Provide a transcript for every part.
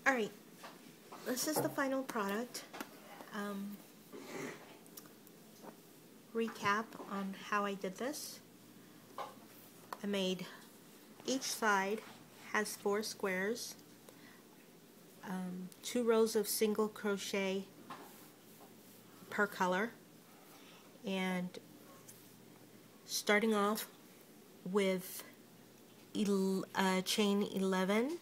Alright, this is the final product. Recap on how I did this. I made, each side has 4 squares, 2 rows of single crochet per color, and starting off with chain 11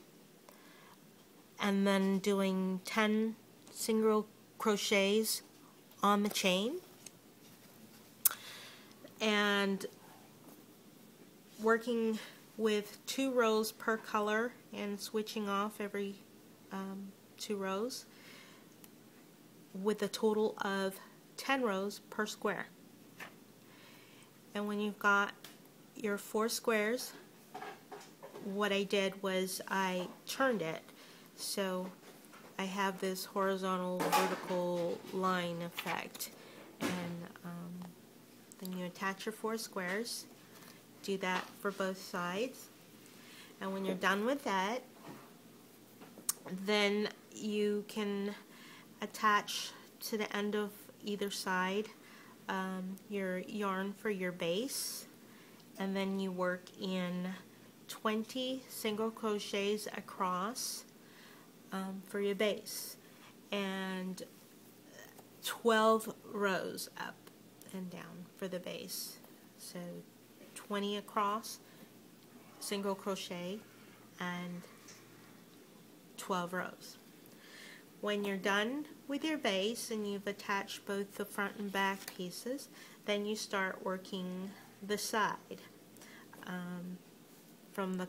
and then doing 10 single crochets on the chain and working with 2 rows per color and switching off every 2 rows with a total of 10 rows per square. And when you've got your 4 squares, what I did was I turned it so I have this horizontal vertical line effect, and then you attach your 4 squares. Do that for both sides, and when you're done with that, then you can attach to the end of either side your yarn for your base, and then you work in 20 single crochets across for your base and 12 rows up and down for the base. So 20 across, single crochet, and 12 rows. When you're done with your base and you've attached both the front and back pieces, then you start working the side. From the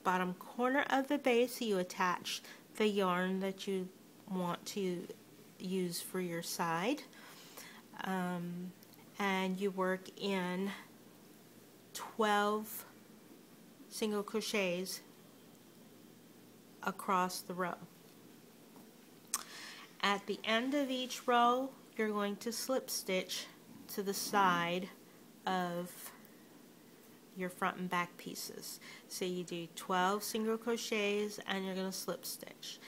bottom corner of the base, you attach the yarn that you want to use for your side, and you work in 12 single crochets across the row. At the end of each row, you're going to slip stitch to the side of your front and back pieces. So you do 12 single crochets and you're going to slip stitch.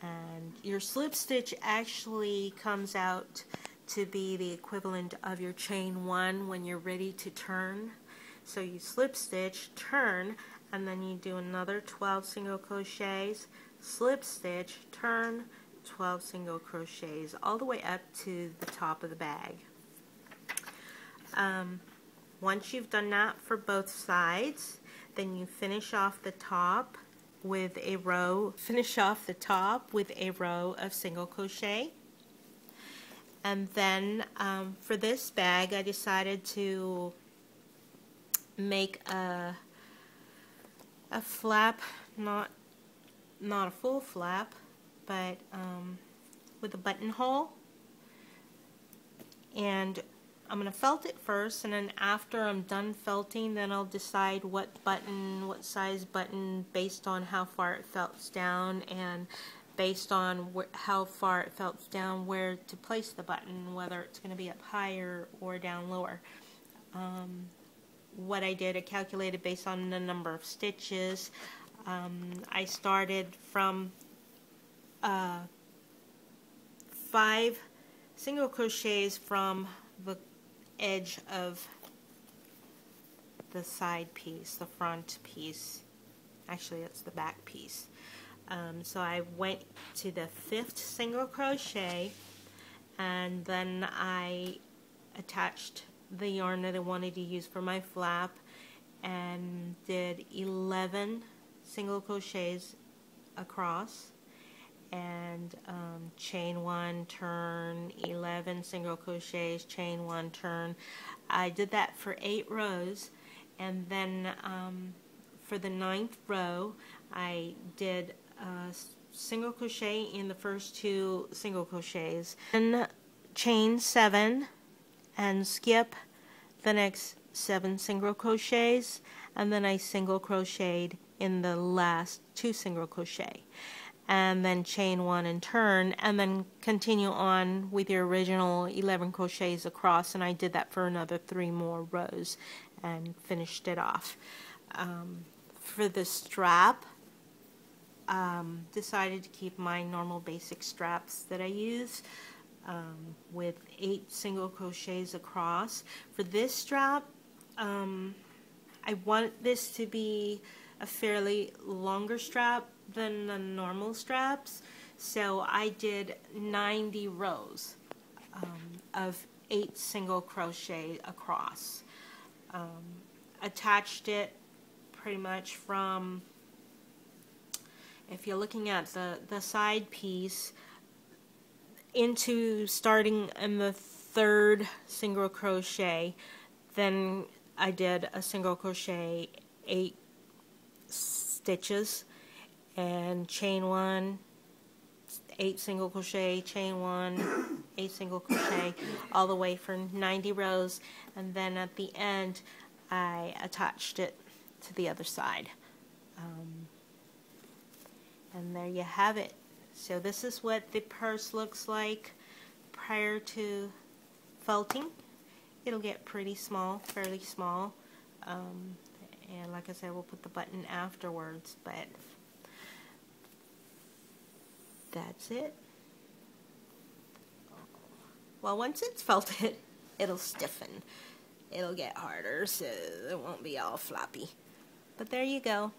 And your slip stitch actually comes out to be the equivalent of your chain 1 when you're ready to turn. So you slip stitch, turn, and then you do another 12 single crochets, slip stitch, turn, 12 single crochets, all the way up to the top of the bag. Once you've done that for both sides, then you finish off the top with a row. Of single crochet. And then for this bag, I decided to make a flap, not a full flap, but with a buttonhole. And I'm going to felt it first, and then after I'm done felting, then I'll decide what size button, based on how far it felts down, and based on how far it felts down, where to place the button, whether it's going to be up higher or down lower. What I did, I calculated based on the number of stitches. I started from 5 single crochets from the edge of the side piece, the front piece. Actually, it's the back piece. So I went to the 5th single crochet, and then I attached the yarn that I wanted to use for my flap and did 11 single crochets across, and chain 1, turn, 11 single crochets, chain 1, turn. I did that for 8 rows, and then for the 9th row I did single crochet in the first 2 single crochets, then chain 7 and skip the next 7 single crochets, and then I single crocheted in the last 2 single crochet, and then chain 1 and turn, and then continue on with your original 11 crochets across, and I did that for another 3 more rows and finished it off. For the strap, decided to keep my normal basic straps that I use with 8 single crochets across. For this strap, I want this to be a fairly longer strap than the normal straps, so I did 90 rows of 8 single crochet across. Attached it pretty much from, if you're looking at the side piece, into starting in the 3rd single crochet, then I did a single crochet 8 stitches and chain 1, 8 single crochet, chain 1, 8 single crochet, all the way for 90 rows, and then at the end I attached it to the other side. And there you have it. So this is what the purse looks like prior to felting. It'll get pretty small, fairly small, and like I said, we'll put the button afterwards, but that's it. Well, once it's felted, it'll stiffen. It'll get harder, so it won't be all floppy. But there you go.